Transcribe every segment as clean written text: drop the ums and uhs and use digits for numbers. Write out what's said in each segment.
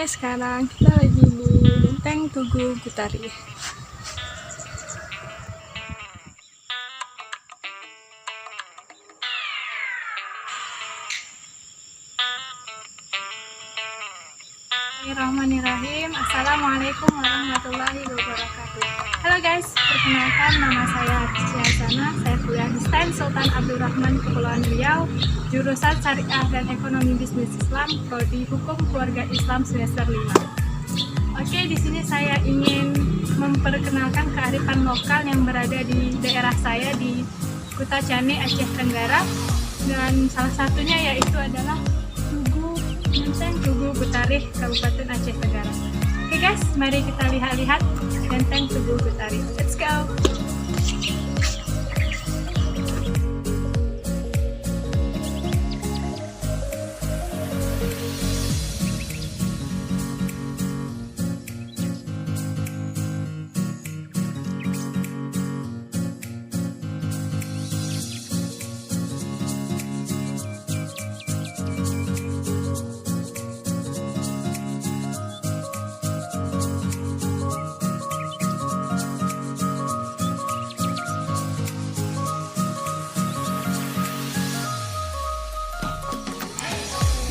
Oke, sekarang kita lagi di Benteng Tugu Gutari. Bismillahirrahmanirrahim. Assalamualaikum warahmatullahi wabarakatuh. Halo guys, perkenalkan nama saya Rizky Hasana. Saya kuliah di STEM Sultan Abdurrahman Kepulauan Riau, jurusan Syariah dan Ekonomi Bisnis Islam, prodi Hukum Keluarga Islam semester 5. Oke, di sini saya ingin memperkenalkan kearifan lokal yang berada di daerah saya di Kuta Cane, Aceh Tenggara, dan salah satunya yaitu adalah Benteng Tugu Gutari, Kabupaten Aceh Tenggara. Oke guys, mari kita lihat-lihat Benteng Tugu Gutari. Let's go!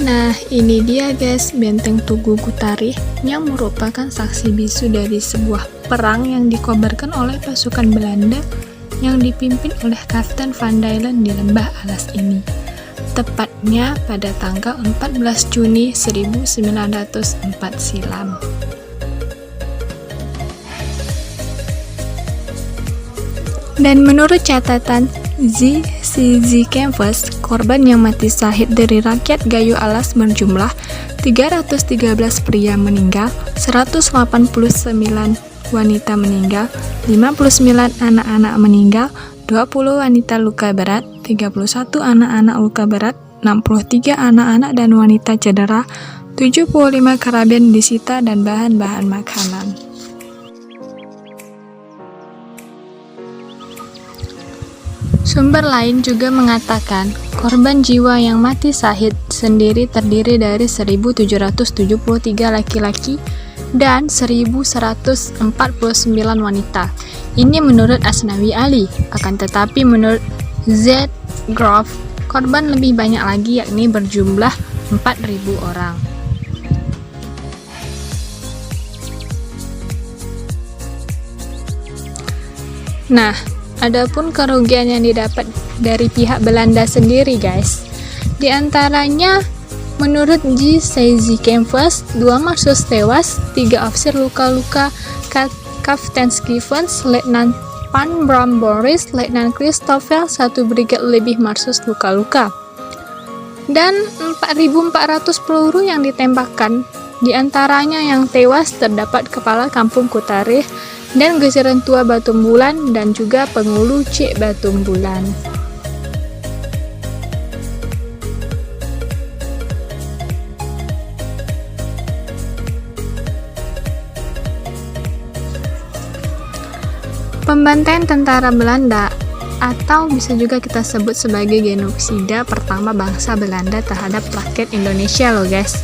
Nah, ini dia guys, Benteng Tugu Gutari yang merupakan saksi bisu dari sebuah perang yang dikobarkan oleh pasukan Belanda yang dipimpin oleh Kapten Van Dalen di Lembah Alas ini. Tepatnya pada tanggal 14 Juni 1904 silam. Dan menurut catatan ZCZ Canvas, korban yang mati syahid dari rakyat Gayo Alas berjumlah 313 pria meninggal, 189 wanita meninggal, 59 anak-anak meninggal, 20 wanita luka berat, 31 anak-anak luka berat, 63 anak-anak dan wanita cedera, 75 karabin disita dan bahan-bahan makanan. Sumber lain juga mengatakan korban jiwa yang mati syahid sendiri terdiri dari 1.773 laki-laki dan 1.149 wanita. Ini menurut Asnawi Ali. Akan tetapi menurut Z. Groff, korban lebih banyak lagi, yakni berjumlah 4.000 orang. Nah, adapun kerugian yang didapat dari pihak Belanda sendiri guys, di antaranya menurut ZCZ Canvas 2 Marsus tewas, 3 officer luka-luka, Kapten Stevens, Letnan Pan Bram Boris, Letnan Christopher, 1 brigade lebih Marsus luka-luka, dan 4.400 peluru yang ditembakkan. Di antaranya yang tewas terdapat Kepala Kampung Kutarih dan Geseran Tua Batung Bulan dan juga Pengulu Cik Batung Bulan. Pembantaian tentara Belanda, atau bisa juga kita sebut sebagai genosida pertama bangsa Belanda terhadap rakyat Indonesia loh guys,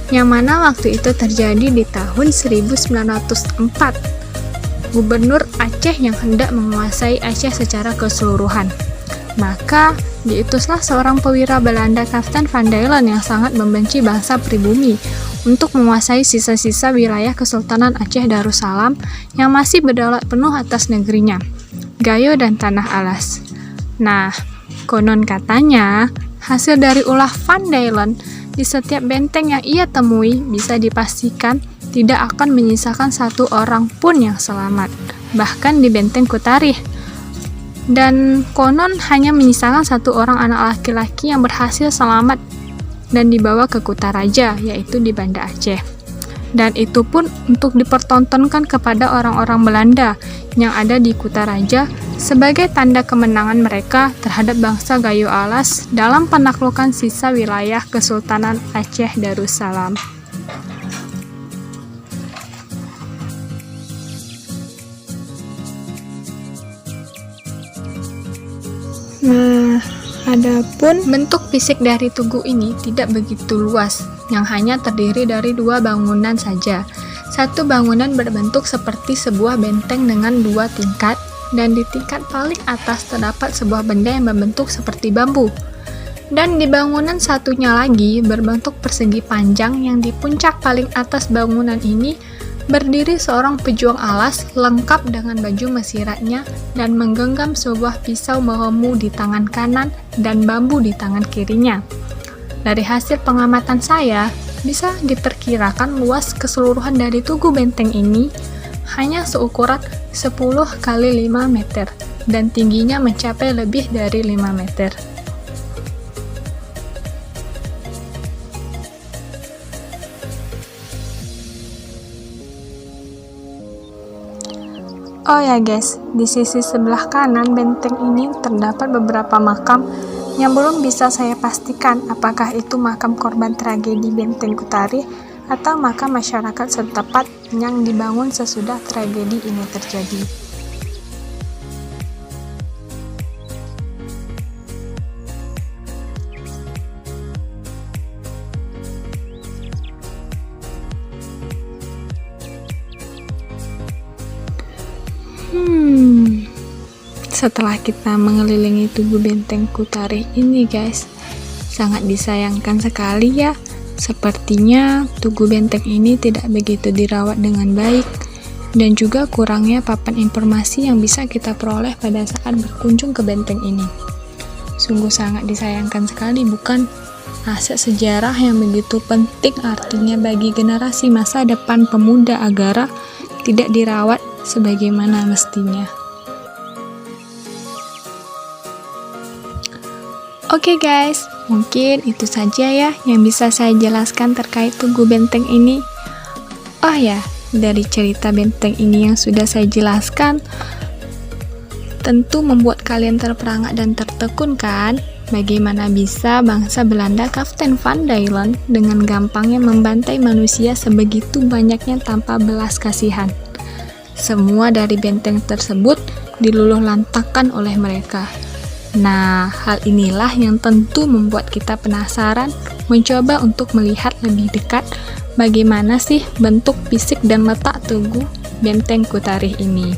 yang mana waktu itu terjadi di tahun 1904. Gubernur Aceh yang hendak menguasai Aceh secara keseluruhan. Maka diutuslah seorang perwira Belanda, Kapten Van Dalen, yang sangat membenci bangsa pribumi untuk menguasai sisa-sisa wilayah Kesultanan Aceh Darussalam yang masih berdaulat penuh atas negerinya, Gayo dan Tanah Alas. Nah, konon katanya hasil dari ulah Van Dalen di setiap benteng yang ia temui bisa dipastikan tidak akan menyisakan satu orang pun yang selamat, bahkan di Benteng Kutarih. Dan konon hanya menyisakan satu orang anak laki-laki yang berhasil selamat dan dibawa ke Kutaraja, yaitu di Banda Aceh. Dan itu pun untuk dipertontonkan kepada orang-orang Belanda yang ada di Kutaraja sebagai tanda kemenangan mereka terhadap bangsa Gayo Alas dalam penaklukan sisa wilayah Kesultanan Aceh Darussalam. Nah, adapun bentuk fisik dari tugu ini tidak begitu luas, yang hanya terdiri dari 2 bangunan saja. Satu bangunan berbentuk seperti sebuah benteng dengan 2 tingkat, dan di tingkat paling atas terdapat sebuah benda yang berbentuk seperti bambu. Dan di bangunan satunya lagi berbentuk persegi panjang yang di puncak paling atas bangunan ini berdiri seorang pejuang alas lengkap dengan baju mesiratnya dan menggenggam sebuah pisau beremu di tangan kanan dan bambu di tangan kirinya. Dari hasil pengamatan saya, bisa diperkirakan luas keseluruhan dari tugu benteng ini hanya seukuran 10 kali 5 meter dan tingginya mencapai lebih dari 5 meter. Oh ya guys, di sisi sebelah kanan benteng ini terdapat beberapa makam yang belum bisa saya pastikan apakah itu makam korban tragedi Benteng Kutari atau makam masyarakat setempat yang dibangun sesudah tragedi ini terjadi. Setelah kita mengelilingi tugu Benteng Kutari ini guys, sangat disayangkan sekali ya. Sepertinya tugu benteng ini tidak begitu dirawat dengan baik, dan juga kurangnya papan informasi yang bisa kita peroleh pada saat berkunjung ke benteng ini. Sungguh sangat disayangkan sekali, bukan? Aset sejarah yang begitu penting artinya bagi generasi masa depan pemuda Agara tidak dirawat sebagaimana mestinya. Oke guys, mungkin itu saja ya yang bisa saya jelaskan terkait tugu benteng ini. Oh ya, dari cerita benteng ini yang sudah saya jelaskan, tentu membuat kalian terperangah dan tertekun kan? Bagaimana bisa bangsa Belanda Kapten Van Dalen dengan gampangnya membantai manusia sebegitu banyaknya tanpa belas kasihan. Semua dari benteng tersebut diluluh lantakkan oleh mereka. Nah, hal inilah yang tentu membuat kita penasaran mencoba untuk melihat lebih dekat bagaimana sih bentuk fisik dan letak tugu Benteng Kutari ini.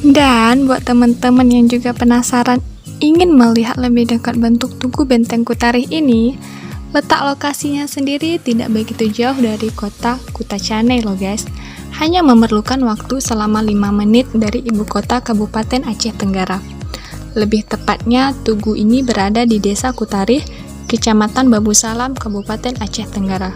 Dan buat teman-teman yang juga penasaran ingin melihat lebih dekat bentuk tugu Benteng Kutari ini, letak lokasinya sendiri tidak begitu jauh dari kota Kutacane loh guys. Hanya memerlukan waktu selama 5 menit dari ibu kota Kabupaten Aceh Tenggara. Lebih tepatnya, tugu ini berada di Desa Kutari, Kecamatan Babu Salam, Kabupaten Aceh Tenggara.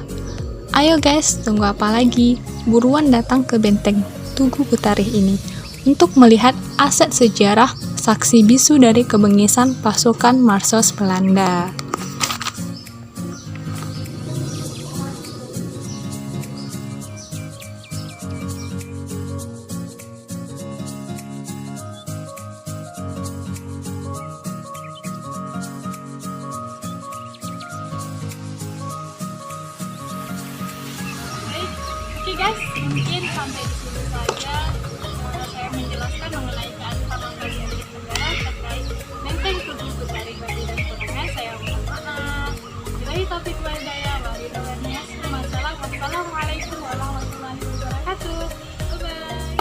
Ayo guys, tunggu apa lagi? Buruan datang ke benteng Tugu Kutari ini untuk melihat aset sejarah saksi bisu dari kebengisan pasukan Marsos Belanda. Oke guys, mungkin sampai di sini saja saya menjelaskan mengenai kearifan lokal di Aceh Tenggara terkait Benteng Tugu Kutari. Bagi dan kurangnya saya mohon maaf. Billahi taufiq wal hidayah. Wassalamualaikum warahmatullahi wabarakatuh. Bye-bye.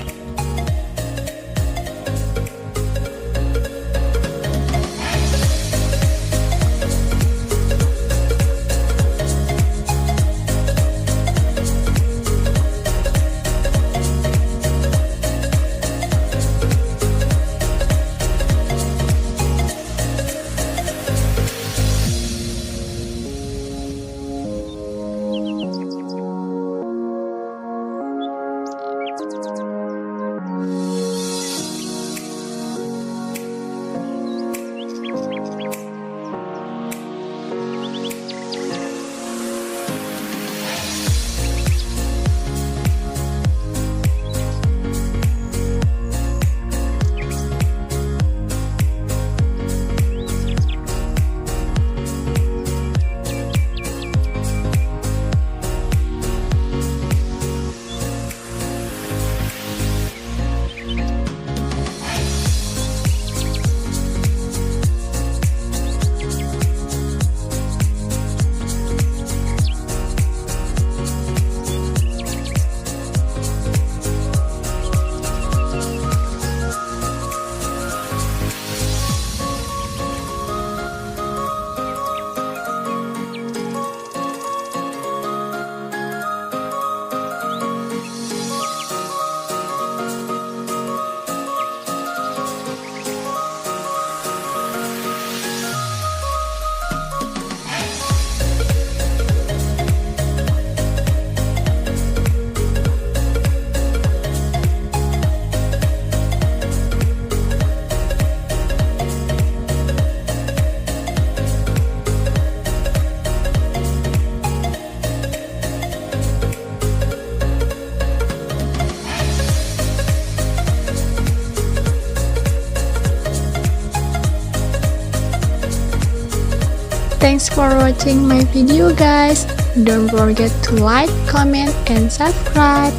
Thanks for watching my video guys. Don't forget to like, comment, and subscribe.